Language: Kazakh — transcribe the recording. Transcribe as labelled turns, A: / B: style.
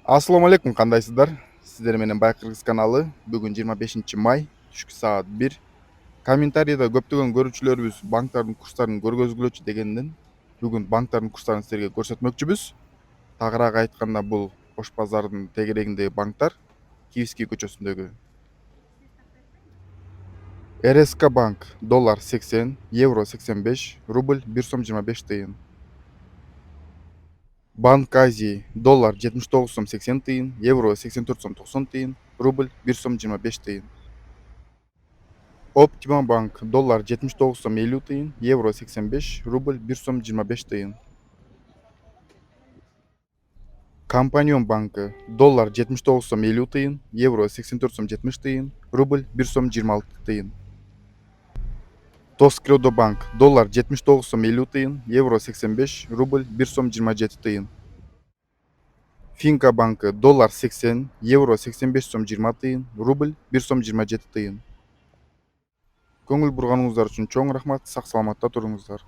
A: Assalomu alaykum, qandaysizlar? Sizlar менен Байкыргыз каналы. Бүгүн 25 май, түшкү саат 1. Комментарийда көптөгөн көрүүчүлөрүбүз банктардын курстарын көргөзгүлөчү дегенден бүгүн банктардын курстарын силерге көрсөтмөкчүбүз. Тагыраак айтканда бул Ош базарынын тегерегиндеги банктар, Киевский көчөсүндөгү. РСК банк доллар 80, евро 85, рубль 1 сом 25 тыйын. Банк Азии доллар 79 сом 80 тыйын, евро 84 сом 90 тыйын, рубль 1 сом 25 тыйын. Оптима банк доллар 79 сом 50 тыйын, евро 85, рубль 1 сом 25 тыйын. Компаньон банкы доллар 79 сом 50 тыйын, евро 84 сом 70 тыйын, рубль 1 сом 26 тыйын. Тоскредо банк доллар 79 сом 50 тыйын, евро 85, рубль 1 сом 27 тыйын. Финка банкы доллар 80, евро 85 сом 20 тыйын, рубль 1 сом 27 тыйын. Көңүл бурганыңыздар үчүн чоң рахмат, сак саламатта туруңуздар.